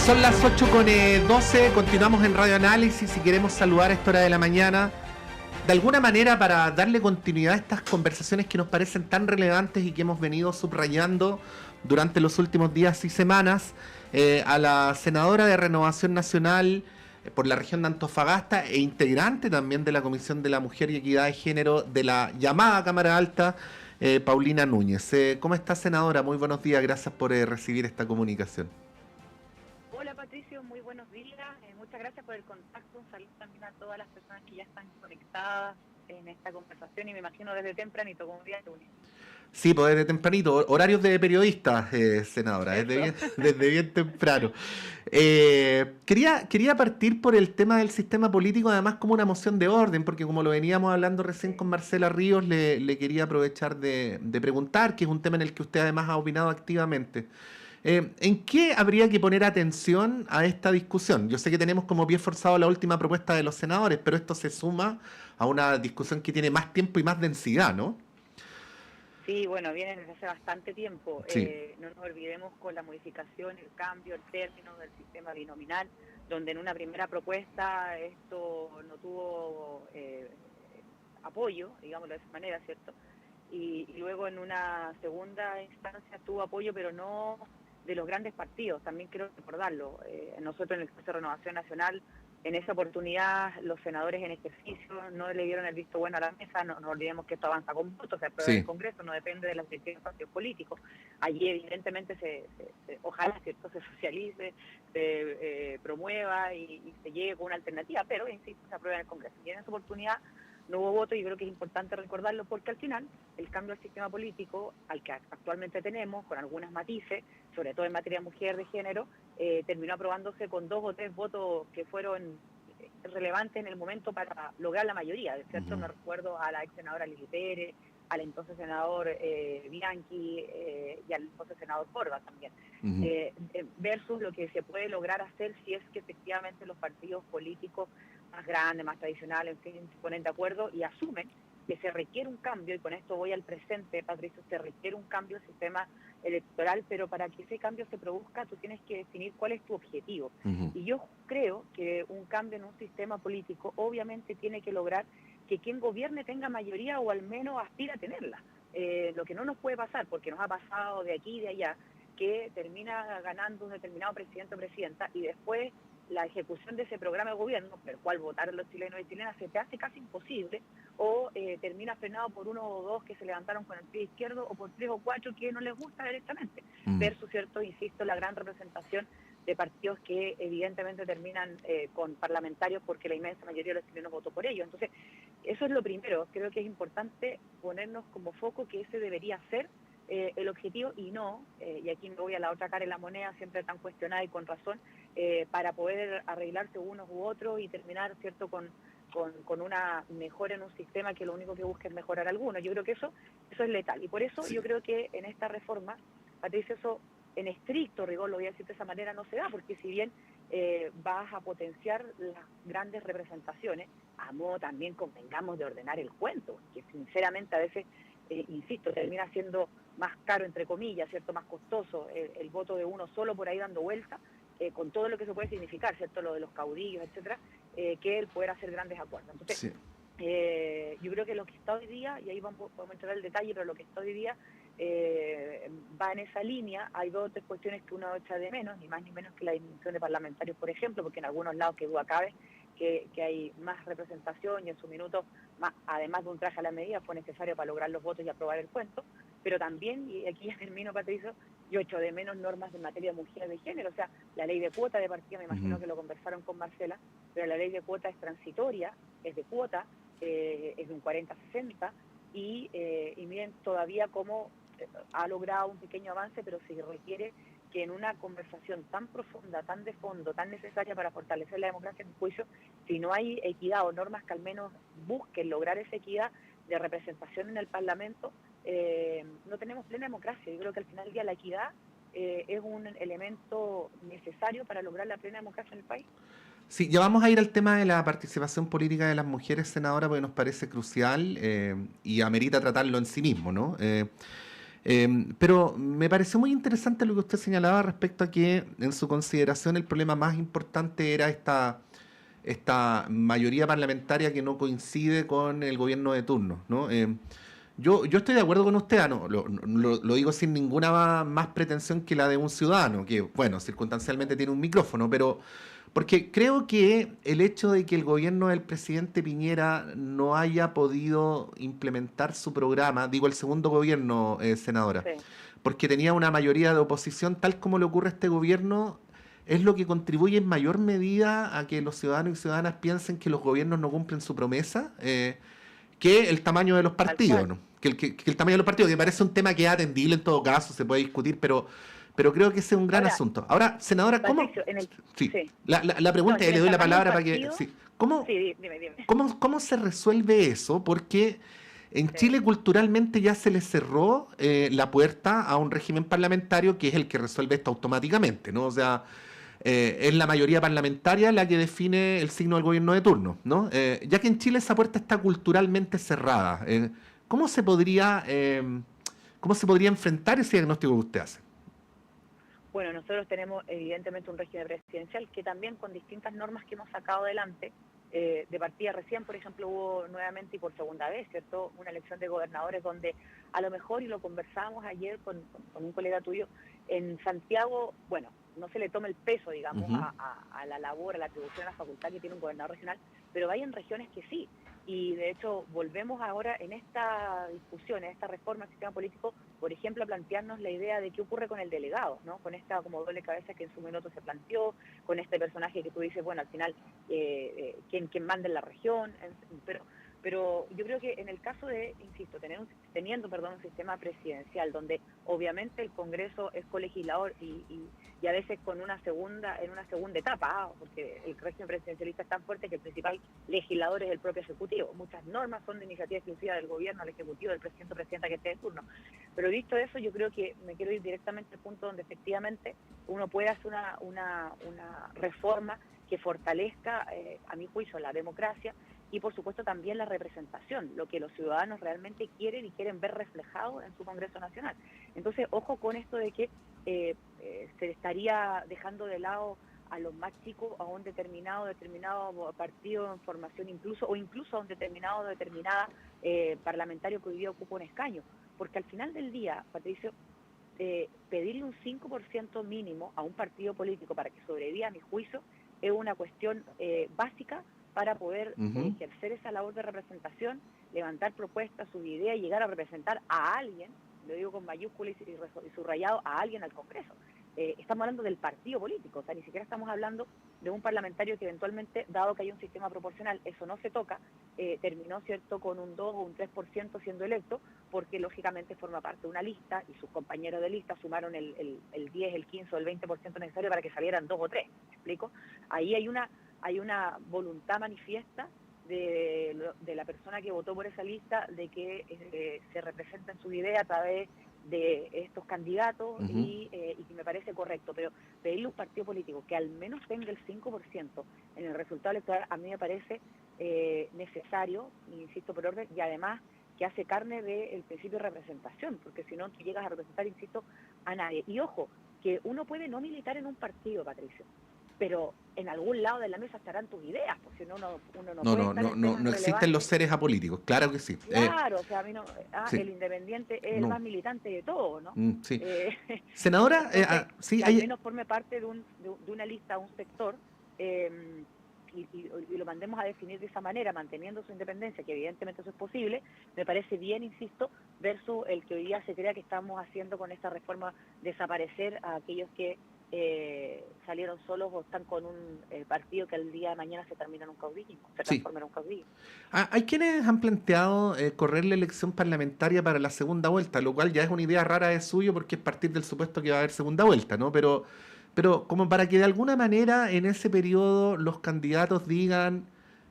Son las 8:12, continuamos en Radio Análisis y queremos saludar a esta hora de la mañana, de alguna manera para darle continuidad a estas conversaciones que nos parecen tan relevantes y que hemos venido subrayando durante los últimos días y semanas, a la senadora de Renovación Nacional por la región de Antofagasta e integrante también de la Comisión de la Mujer y Equidad de Género de la llamada Cámara Alta, Paulina Núñez. ¿Cómo está, senadora? Muy buenos días, gracias por recibir esta comunicación. Hola Patricio, muy buenos días, muchas gracias por el contacto, un saludo también a todas las personas que ya están conectadas en esta conversación y me imagino desde tempranito, como día lunes. Sí, pues desde tempranito, horarios de periodistas, senadora, desde bien temprano. Quería partir por el tema del sistema político, además como una moción de orden, porque como lo veníamos hablando recién con Marcela Ríos, le quería aprovechar de preguntar, que es un tema en el que usted además ha opinado activamente. ¿En qué habría que poner atención a esta discusión? Yo sé que tenemos como pie forzado la última propuesta de los senadores, pero esto se suma a una discusión que tiene más tiempo y más densidad, ¿no? Sí, bueno, viene desde hace bastante tiempo. Sí. No nos olvidemos con la modificación, el cambio, el término del sistema binominal, donde en una primera propuesta esto no tuvo apoyo, digámoslo de esa manera, ¿cierto? Y luego en una segunda instancia tuvo apoyo, pero no de los grandes partidos, también quiero recordarlo. Nosotros en el caso de Renovación Nacional, en esa oportunidad los senadores en ejercicio no le dieron el visto bueno a la mesa, no nos olvidemos que esto avanza con votos, se aprueba en el Congreso, no depende de las decisiones de partidos políticos. Allí evidentemente ojalá ¿cierto? Se socialice, se promueva y se llegue con una alternativa, pero insisto, se aprueba en el Congreso. Y en esa oportunidad no hubo voto y creo que es importante recordarlo porque al final el cambio del sistema político al que actualmente tenemos, con algunos matices, sobre todo en materia de mujer, de género, terminó aprobándose con 2 o 3 votos que fueron relevantes en el momento para lograr la mayoría, ¿cierto? Me recuerdo a la ex senadora Lili Pérez, al entonces senador Bianchi y al entonces senador Corva también, versus lo que se puede lograr hacer si es que efectivamente los partidos políticos más grandes, más tradicionales, en fin, se ponen de acuerdo y asumen que se requiere un cambio, y con esto voy al presente, Patricio, se requiere un cambio del sistema electoral, pero para que ese cambio se produzca tú tienes que definir cuál es tu objetivo. Y yo creo que un cambio en un sistema político obviamente tiene que lograr que quien gobierne tenga mayoría o al menos aspira a tenerla. Lo que no nos puede pasar, porque nos ha pasado de aquí y de allá, que termina ganando un determinado presidente o presidenta y después la ejecución de ese programa de gobierno, por el cual votaron los chilenos y chilenas, se te hace casi imposible o termina frenado por 1 o 2 que se levantaron con el pie izquierdo o por 3 o 4 que no les gusta directamente, versus, cierto, insisto, la gran representación de partidos que evidentemente terminan con parlamentarios porque la inmensa mayoría de los chilenos votó por ellos. Entonces, eso es lo primero. Creo que es importante ponernos como foco que ese debería ser el objetivo y no, y aquí me voy a la otra cara de la moneda, siempre tan cuestionada y con razón, para poder arreglarse unos u otros y terminar, ¿cierto?, con una mejora en un sistema que lo único que busca es mejorar a algunos. Yo creo que eso es letal. Y por eso yo creo que en esta reforma, Patricio, eso en estricto rigor, lo voy a decir de esa manera, no se da, porque si bien vas a potenciar las grandes representaciones, a modo también convengamos de ordenar el cuento, que sinceramente a veces, insisto, termina siendo más caro, entre comillas, ¿cierto?, más costoso el voto de uno solo por ahí dando vuelta, con todo lo que eso puede significar, ¿cierto?, lo de los caudillos, etcétera, que el poder hacer grandes acuerdos. Entonces, yo creo que lo que está hoy día, y ahí podemos entrar al detalle, pero lo que está hoy día va en esa línea. Hay 2 o 3 cuestiones que uno echa de menos, ni más ni menos que la disminución de parlamentarios, por ejemplo, porque en algunos lados, que duda cabe, que hay más representación y en su minuto, además de un traje a la medida, fue necesario para lograr los votos y aprobar el cuento, pero también, y aquí ya termino, Patricio, yo echo de menos normas en materia de mujer y de género, o sea, la ley de cuota de partida, me imagino que lo conversaron con Marcela, pero la ley de cuota es transitoria, es de cuota, es de un 40-60, y miren todavía cómo ha logrado un pequeño avance, pero se requiere que en una conversación tan profunda, tan de fondo, tan necesaria para fortalecer la democracia, en mi juicio, si no hay equidad o normas que al menos busquen lograr esa equidad de representación en el Parlamento, no tenemos plena democracia. Yo creo que al final del día la equidad es un elemento necesario para lograr la plena democracia en el país. Sí, ya vamos a ir al tema de la participación política de las mujeres, senadora, porque nos parece crucial y amerita tratarlo en sí mismo, ¿no? Pero me pareció muy interesante lo que usted señalaba respecto a que en su consideración el problema más importante era esta mayoría parlamentaria que no coincide con el gobierno de turno, ¿no? Yo estoy de acuerdo con usted, no, lo digo sin ninguna más pretensión que la de un ciudadano, que, bueno, circunstancialmente tiene un micrófono, pero porque creo que el hecho de que el gobierno del presidente Piñera no haya podido implementar su programa, digo el segundo gobierno, senadora, Sí. porque tenía una mayoría de oposición, tal como le ocurre a este gobierno, es lo que contribuye en mayor medida a que los ciudadanos y ciudadanas piensen que los gobiernos no cumplen su promesa, que el tamaño de los Tal partidos, cual. ¿no? Que el tamaño de los partidos, que parece un tema que es atendible en todo caso, se puede discutir, pero creo que ese es un gran Ahora, asunto. Ahora, senadora, ¿cómo? Patricio, Sí, sí. la No, pregunta, es y que en le el doy la tamaño del palabra para que... partido, Sí. ¿Cómo, sí, dime. cómo se resuelve eso? Porque en Sí, Chile culturalmente ya se le cerró la puerta a un régimen parlamentario que es el que resuelve esto automáticamente, ¿no? O sea, es la mayoría parlamentaria la que define el signo del gobierno de turno, ¿no? Ya que en Chile esa puerta está culturalmente cerrada, ¿cómo se podría, cómo se podría enfrentar ese diagnóstico que usted hace? bueno, nosotros tenemos evidentemente un régimen presidencial que también con distintas normas que hemos sacado adelante, de partida recién, por ejemplo, hubo nuevamente y por segunda vez, ¿cierto?, una elección de gobernadores donde a lo mejor, y lo conversábamos ayer con un colega tuyo, en Santiago, bueno, no se le toma el peso, digamos, Ujú. a la labor, a la atribución, a la facultad que tiene un gobernador regional, pero hay en regiones que sí. Y de hecho, volvemos ahora en esta discusión, en esta reforma del sistema político, por ejemplo, a plantearnos la idea de qué ocurre con el delegado, ¿no? Con esta como doble cabeza que en su minuto se planteó, con este personaje que tú dices, bueno, al final, ¿quién manda en la región? Pero yo creo que en el caso de, insisto, teniendo un sistema presidencial donde obviamente el Congreso es colegislador y a veces en una segunda etapa, porque el régimen presidencialista es tan fuerte que el principal legislador es el propio Ejecutivo. Muchas normas son de iniciativa exclusiva del gobierno, al Ejecutivo, del presidente o presidenta que esté de turno. Pero visto eso, yo creo que me quiero ir directamente al punto donde efectivamente uno puede hacer una reforma que fortalezca, a mi juicio, la democracia y por supuesto también la representación, lo que los ciudadanos realmente quieren y quieren ver reflejado en su Congreso Nacional. Entonces, ojo con esto de que se estaría dejando de lado a los más chicos a un determinado partido en formación incluso a un determinada parlamentario que hoy día ocupa un escaño. Porque al final del día, Patricio, pedirle un 5% mínimo a un partido político para que sobreviva, a mi juicio, es una cuestión básica para poder Ujú. ejercer esa labor de representación, levantar propuestas, sus ideas, y llegar a representar a alguien, lo digo con mayúsculas y subrayado, a alguien al Congreso. Estamos hablando del partido político, o sea, ni siquiera estamos hablando de un parlamentario que eventualmente, dado que hay un sistema proporcional, eso no se toca, terminó, ¿cierto?, con un 2 o un 3% siendo electo, porque lógicamente forma parte de una lista y sus compañeros de lista sumaron el 10, el 15 o el 20% necesario para que salieran 2 o 3, ¿me explico? Ahí hay una voluntad manifiesta de la persona que votó por esa lista de que se representen sus ideas a través de estos candidatos Ujú. y que me parece correcto, pero pedirle a un partido político que al menos tenga el 5% en el resultado electoral a mí me parece necesario, insisto, por orden, y además que hace carne del principio de representación, porque si no tú llegas a representar, insisto, a nadie. Y ojo, que uno puede no militar en un partido, Patricio, pero en algún lado de la mesa estarán tus ideas, porque si no, uno no No, puede no, estar no, en no, temas no existen los relevantes. seres apolíticos, claro que sí. Claro, o sea, a mí no, Sí, el independiente es el no, más militante de todos, ¿no? sí. Eh, Senadora, entonces, sí, que al menos forme parte de una lista, un sector, eh, y lo mandemos a definir de esa manera, manteniendo su independencia, que evidentemente eso es posible, me parece bien, insisto, versus el que hoy día se crea que estamos haciendo con esta reforma, desaparecer a aquellos que salieron solos o están con un partido que al día de mañana se termina en un caudillismo, se sí. transforma en un caudillismo. Hay quienes han planteado correr la elección parlamentaria para la segunda vuelta, lo cual ya es una idea rara de suyo porque es partir del supuesto que va a haber segunda vuelta, ¿no? Pero como para que de alguna manera en ese periodo los candidatos digan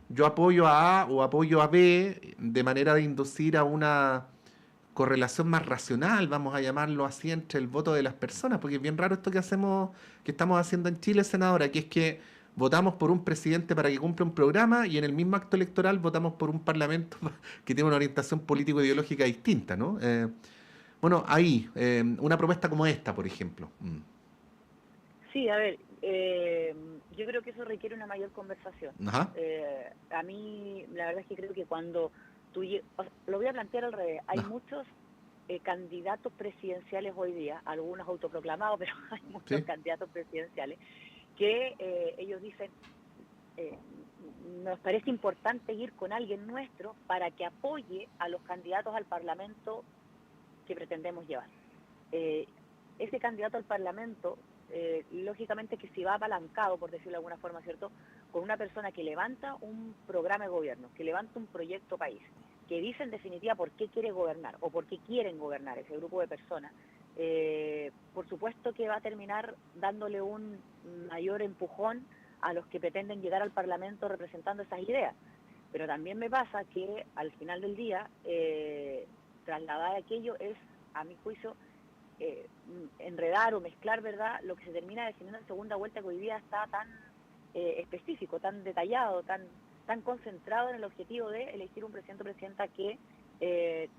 yo apoyo a A o apoyo a B, de manera de inducir a una correlación más racional, vamos a llamarlo así, entre el voto de las personas, porque es bien raro esto que hacemos, que estamos haciendo en Chile, senadora, que es que votamos por un presidente para que cumpla un programa y en el mismo acto electoral votamos por un parlamento que tiene una orientación político-ideológica distinta, ¿no? Bueno, ahí, una propuesta como esta, por ejemplo. Sí, a ver, yo creo que eso requiere una mayor conversación. Ajá. A mí, la verdad es que creo que cuando lo voy a plantear al revés, hay No. muchos candidatos presidenciales hoy día, algunos autoproclamados, pero hay muchos Sí. candidatos presidenciales, que ellos dicen, eh, nos parece importante ir con alguien nuestro para que apoye a los candidatos al Parlamento que pretendemos llevar. Eh, Ese candidato al Parlamento, lógicamente que si va apalancado, por decirlo de alguna forma, ¿cierto?, con una persona que levanta un programa de gobierno, que levanta un proyecto país, que dice en definitiva por qué quiere gobernar o por qué quieren gobernar ese grupo de personas, por supuesto que va a terminar dándole un mayor empujón a los que pretenden llegar al Parlamento representando esas ideas. Pero también me pasa que al final del día, trasladar aquello es, a mi juicio, enredar o mezclar, ¿verdad?, lo que se termina definiendo en segunda vuelta, que hoy día está tan específico, tan detallado, tan concentrado en el objetivo de elegir un presidente o presidenta que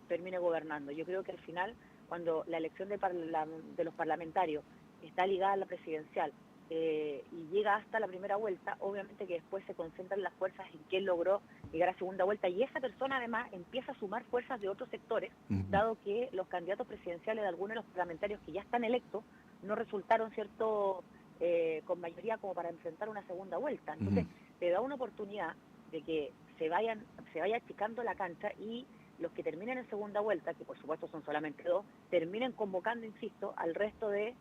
termine gobernando. Yo creo que al final, cuando la elección de los parlamentarios está ligada a la presidencial y llega hasta la primera vuelta, obviamente que después se concentran las fuerzas en quién logró llegar a segunda vuelta, y esa persona además empieza a sumar fuerzas de otros sectores, dado que los candidatos presidenciales de algunos de los parlamentarios que ya están electos no resultaron, ¿cierto?, con mayoría como para enfrentar una segunda vuelta. Entonces, te da una oportunidad de que se vaya achicando la cancha, y los que terminen en segunda vuelta, que por supuesto son solamente 2, terminen convocando, insisto, al resto de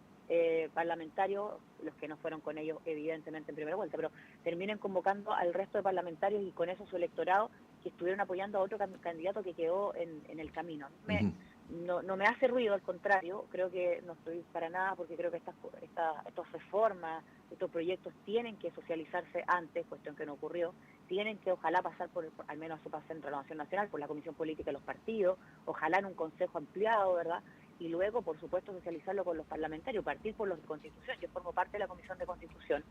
parlamentarios, los que no fueron con ellos evidentemente en primera vuelta, pero terminen convocando al resto de parlamentarios y con eso su electorado, que estuvieron apoyando a otro candidato que quedó en el camino. No me hace ruido, al contrario, creo que no estoy para nada, porque creo que estas reformas, estos proyectos tienen que socializarse antes, cuestión que no ocurrió, tienen que ojalá pasar al menos eso pasa en Renovación Nacional, por la Comisión Política de los partidos, ojalá en un consejo ampliado, ¿verdad?, y luego, por supuesto, socializarlo con los parlamentarios, partir por los de Constitución. Yo formo parte de la Comisión de Constitución.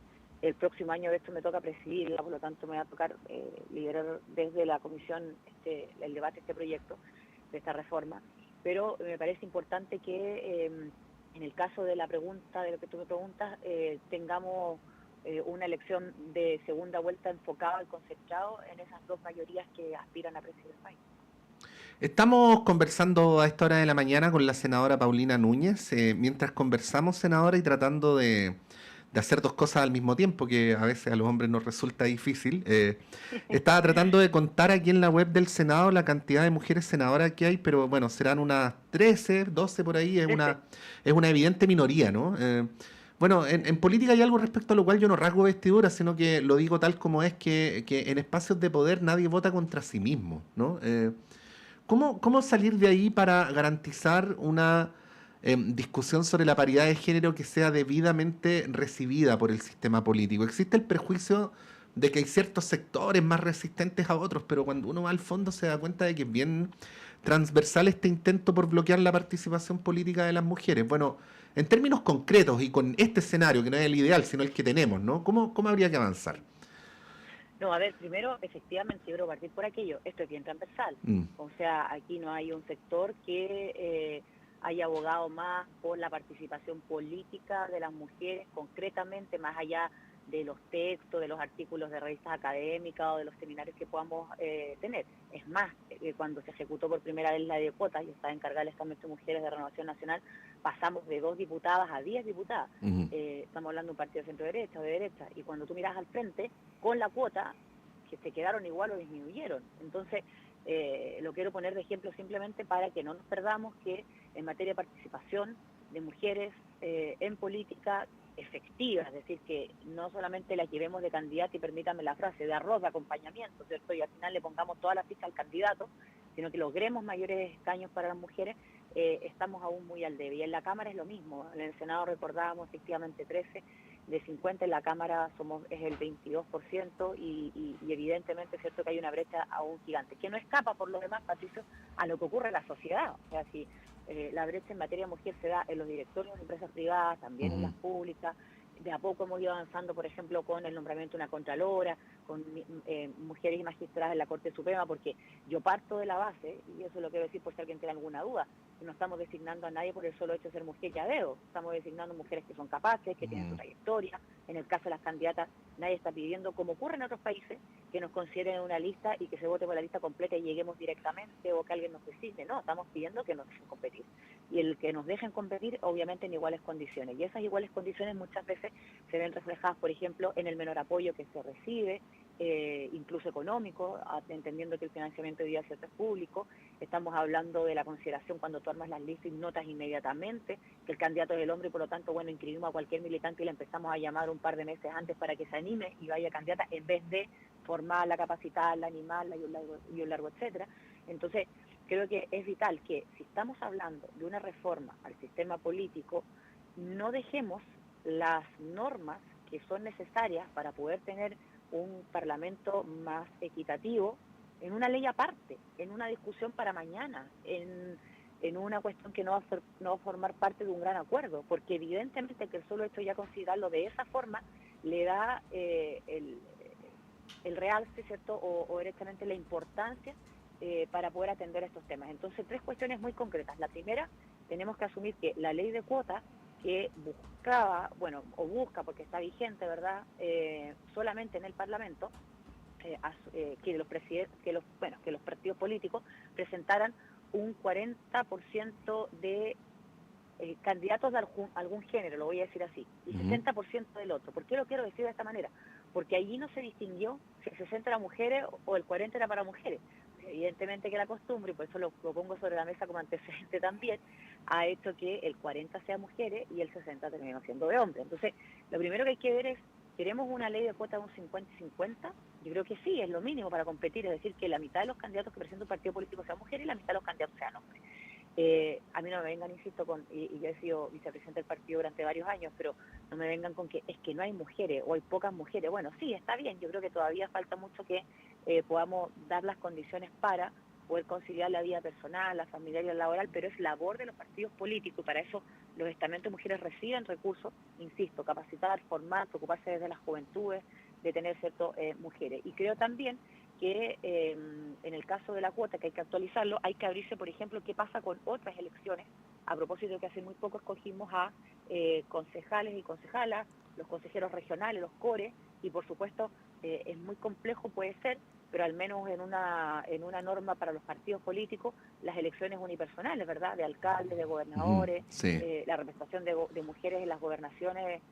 El próximo año, de hecho, me toca presidirla, por lo tanto, me va a tocar liderar desde la Comisión el debate de este proyecto, de esta reforma. Pero me parece importante que, en el caso de la pregunta, de lo que tú me preguntas, tengamos una elección de segunda vuelta enfocada y concentrado en esas dos mayorías que aspiran a presidir el país. Estamos conversando a esta hora de la mañana con la senadora Paulina Núñez. Mientras conversamos, senadora, y tratando de hacer dos cosas al mismo tiempo, que a veces a los hombres nos resulta difícil, estaba tratando de contar aquí en la web del Senado la cantidad de mujeres senadoras que hay, pero bueno, serán unas 13, 12 por ahí, es una evidente minoría, ¿no? Bueno, en política hay algo respecto a lo cual yo no rasgo vestidura, sino que lo digo tal como es, que en espacios de poder nadie vota contra sí mismo, ¿no? ¿Cómo salir de ahí para garantizar una discusión sobre la paridad de género que sea debidamente recibida por el sistema político? Existe el prejuicio de que hay ciertos sectores más resistentes a otros, pero cuando uno va al fondo se da cuenta de que es bien transversal este intento por bloquear la participación política de las mujeres. Bueno, en términos concretos y con este escenario, que no es el ideal, sino el que tenemos, ¿no? ¿Cómo habría que avanzar? No, a ver, primero, efectivamente, yo quiero partir por aquello. Esto es bien transversal. Mm. O sea, aquí no hay un sector que haya abogado más por la participación política de las mujeres, concretamente, más allá de los textos, de los artículos de revistas académicas o de los seminarios que podamos tener. Es más, cuando se ejecutó por primera vez la ley de cuotas, yo estaba encargada del estamento de mujeres de Renovación Nacional, pasamos de 2 diputadas a 10 diputadas. Estamos hablando de un partido de centro-derecha o de derecha, y cuando tú miras al frente, con la cuota, que se quedaron igual o disminuyeron. Entonces, lo quiero poner de ejemplo simplemente para que no nos perdamos que en materia de participación de mujeres en política efectiva, es decir, que no solamente la llevemos de candidata, y permítanme la frase, de arroz, de acompañamiento, ¿cierto?, y al final le pongamos toda la ficha al candidato, sino que logremos mayores escaños para las mujeres, estamos aún muy al debe. Y en la Cámara es lo mismo. En el Senado recordábamos efectivamente 13 de 50, en la Cámara es el 22%, y evidentemente es cierto que hay una brecha aún gigante, que no escapa por lo demás, Patricio, a lo que ocurre en la sociedad. O sea, si la brecha en materia de mujer se da en los directorios de empresas privadas, también en las públicas, De a poco hemos ido avanzando, por ejemplo, con el nombramiento de una contralora, con mujeres y magistradas en la Corte Suprema, porque yo parto de la base, y eso lo quiero decir por si alguien tiene alguna duda, que no estamos designando a nadie por el solo hecho de ser mujer y a dedo, estamos designando mujeres que son capaces, que tienen su trayectoria. En el caso de las candidatas, nadie está pidiendo, como ocurre en otros países, que nos consideren en una lista y que se vote por la lista completa y lleguemos directamente, o que alguien nos designe. No, estamos pidiendo que nos dejen competir. Y el que nos dejen competir, obviamente, en iguales condiciones. Y esas iguales condiciones muchas veces se ven reflejadas, por ejemplo, en el menor apoyo que se recibe, incluso económico, entendiendo que el financiamiento hoy día es público. Estamos hablando de la consideración cuando tú armas las listas y notas inmediatamente que el candidato es el hombre, y por lo tanto, bueno, inscribimos a cualquier militante y le empezamos a llamar un par de meses antes para que se anime y vaya candidata, en vez de formarla, capacitarla, animarla y un largo etcétera. Entonces, creo que es vital que, si estamos hablando de una reforma al sistema político, no dejemos las normas que son necesarias para poder tener un parlamento más equitativo en una ley aparte, en una discusión para mañana, en una cuestión que no va a formar parte de un gran acuerdo, porque evidentemente que el solo hecho ya considerarlo de esa forma le da el realce, ¿cierto?, o directamente la importancia para poder atender estos temas. Entonces, tres cuestiones muy concretas. La primera, tenemos que asumir que la ley de cuotas, que buscaba, bueno, o busca, porque está vigente, ¿verdad?, solamente en el Parlamento, que los partidos políticos presentaran un 40% de candidatos de algún género, lo voy a decir así, y 60% del otro. ¿Por qué lo quiero decir de esta manera? Porque allí no se distinguió si el 60 era mujeres o el 40 era para mujeres. Evidentemente que la costumbre, y por eso lo pongo sobre la mesa como antecedente también, ha hecho que el 40 sea mujeres y el 60 terminó siendo de hombres. Entonces, lo primero que hay que ver es, ¿queremos una ley de cuota de un 50 y 50? Yo creo que sí, es lo mínimo para competir, es decir, que la mitad de los candidatos que presenta un partido político sean mujeres y la mitad de los candidatos sean hombres. A mí no me vengan, insisto, y yo he sido vicepresidente del partido durante varios años, pero no me vengan con que es que no hay mujeres o hay pocas mujeres. Bueno, sí, está bien, yo creo que todavía falta mucho que podamos dar las condiciones para poder conciliar la vida personal, la familiar y la laboral, pero es labor de los partidos políticos, y para eso los estamentos de mujeres reciben recursos, insisto, capacitar, formar, preocuparse desde las juventudes de tener ciertas mujeres. Y creo también que en el caso de la cuota, que hay que actualizarlo, hay que abrirse, por ejemplo, qué pasa con otras elecciones, a propósito de que hace muy poco escogimos a concejales y concejalas, los consejeros regionales, los CORE, y por supuesto es muy complejo, puede ser, pero al menos en una norma para los partidos políticos, las elecciones unipersonales, ¿verdad?, de alcaldes, de gobernadores, Sí. la representación de mujeres en las gobernaciones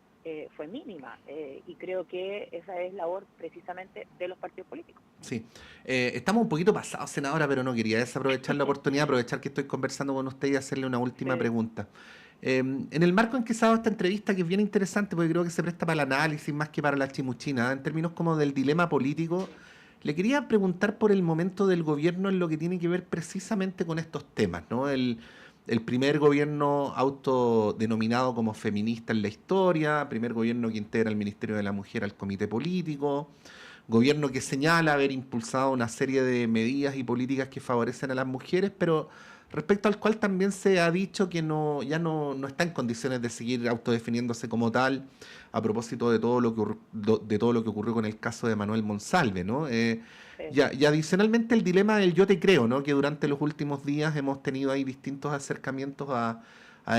fue mínima, y creo que esa es labor precisamente de los partidos políticos. Sí, estamos un poquito pasados, senadora, pero no quería desaprovechar la oportunidad, aprovechar que estoy conversando con usted y hacerle una última Sí. pregunta. En el marco en que se ha dado esta entrevista, que es bien interesante, porque creo que se presta para el análisis más que para la chimuchina, en términos como del dilema político, le quería preguntar por el momento del gobierno en lo que tiene que ver precisamente con estos temas, ¿no? El primer gobierno autodenominado como feminista en la historia, primer gobierno que integra el Ministerio de la Mujer al comité político, gobierno que señala haber impulsado una serie de medidas y políticas que favorecen a las mujeres, pero respecto al cual también se ha dicho que no está en condiciones de seguir autodefiniéndose como tal, a propósito de todo de todo lo que ocurrió con el caso de Manuel Monsalve, ¿no? Sí. Y adicionalmente el dilema del yo te creo, ¿no? Que durante los últimos días hemos tenido ahí distintos acercamientos a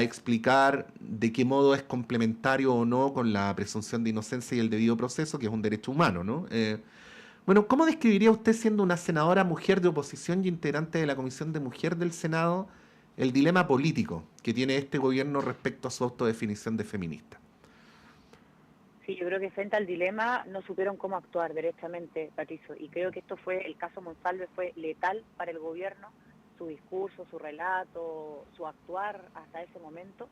explicar de qué modo es complementario o no con la presunción de inocencia y el debido proceso, que es un derecho humano, ¿no? Bueno, ¿cómo describiría usted, siendo una senadora mujer de oposición y integrante de la Comisión de Mujer del Senado, el dilema político que tiene este gobierno respecto a su autodefinición de feminista? Sí, yo creo que frente al dilema no supieron cómo actuar derechamente, Patricio, y creo que el caso Monsalve fue letal para el gobierno, su discurso, su relato, su actuar hasta ese momento,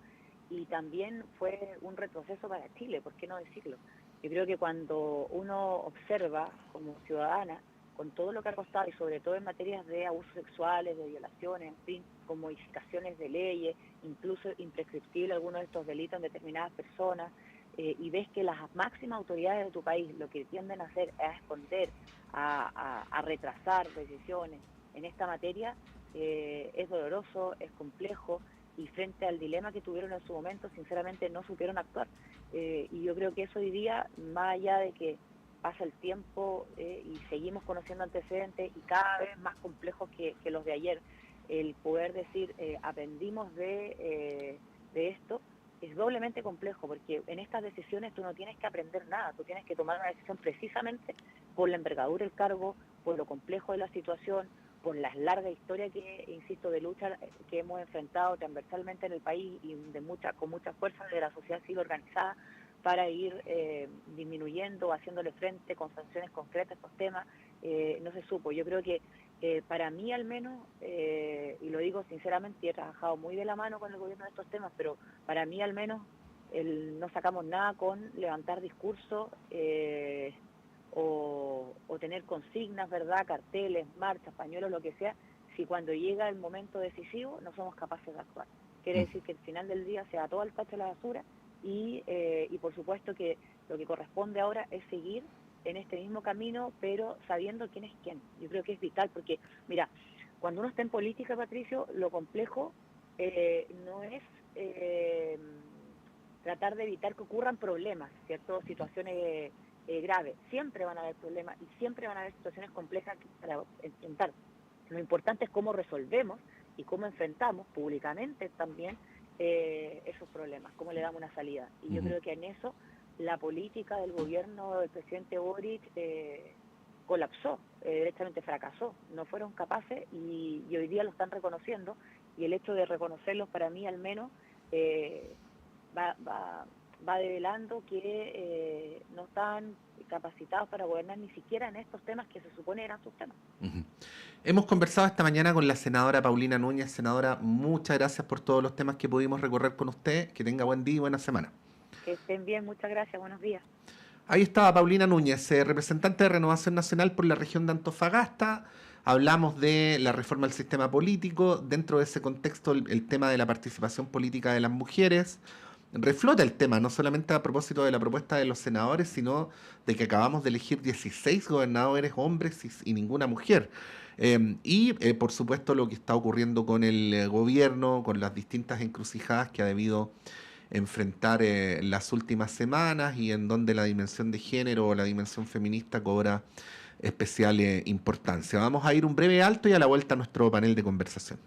y también fue un retroceso para Chile, ¿por qué no decirlo? Yo creo que cuando uno observa como ciudadana, con todo lo que ha costado, y sobre todo en materias de abusos sexuales, de violaciones, en fin, con modificaciones de leyes, incluso imprescriptible algunos de estos delitos en determinadas personas, y ves que las máximas autoridades de tu país lo que tienden a hacer es a esconder, a retrasar decisiones en esta materia, es doloroso, es complejo, y frente al dilema que tuvieron en su momento, sinceramente no supieron actuar. Y yo creo que eso hoy día, más allá de que pasa el tiempo y seguimos conociendo antecedentes y cada vez más complejos que los de ayer, el poder decir aprendimos de esto es doblemente complejo, porque en estas decisiones tú no tienes que aprender nada, tú tienes que tomar una decisión precisamente por la envergadura del cargo, por lo complejo de la situación, por la larga historia que, insisto, de lucha que hemos enfrentado transversalmente en el país y con mucha fuerza de la sociedad civil organizada para ir disminuyendo, haciéndole frente con sanciones concretas a estos temas. No se supo. Yo creo que para mí al menos, y lo digo sinceramente, y he trabajado muy de la mano con el gobierno de estos temas, pero para mí al menos no sacamos nada con levantar discursos o tener consignas, ¿verdad?, carteles, marchas, pañuelos, lo que sea, si cuando llega el momento decisivo no somos capaces de actuar. Quiere decir que al final del día se da todo al tacho de la basura y por supuesto que lo que corresponde ahora es seguir en este mismo camino, pero sabiendo quién es quién. Yo creo que es vital, porque, mira, cuando uno está en política, Patricio, lo complejo no es tratar de evitar que ocurran problemas, ¿cierto? Situaciones graves. Siempre van a haber problemas y siempre van a haber situaciones complejas para enfrentar. Lo importante es cómo resolvemos y cómo enfrentamos públicamente también esos problemas, cómo le damos una salida. Y yo creo que en eso la política del gobierno del presidente Boric colapsó, directamente fracasó, no fueron capaces y hoy día lo están reconociendo, y el hecho de reconocerlos para mí al menos va develando que no están capacitados para gobernar ni siquiera en estos temas que se supone eran sus temas. Hemos conversado esta mañana con la senadora Paulina Núñez. Senadora, muchas gracias por todos los temas que pudimos recorrer con usted. Que tenga buen día y buena semana. Que estén bien, muchas gracias, buenos días. Ahí estaba Paulina Núñez, representante de Renovación Nacional por la región de Antofagasta. Hablamos de la reforma del sistema político. Dentro de ese contexto, el tema de la participación política de las mujeres. Reflota el tema, no solamente a propósito de la propuesta de los senadores, sino de que acabamos de elegir 16 gobernadores hombres y ninguna mujer. Por supuesto, lo que está ocurriendo con el gobierno, con las distintas encrucijadas que ha debido enfrentar las últimas semanas y en donde la dimensión de género o la dimensión feminista cobra especial importancia. Vamos a ir un breve alto y a la vuelta a nuestro panel de conversación.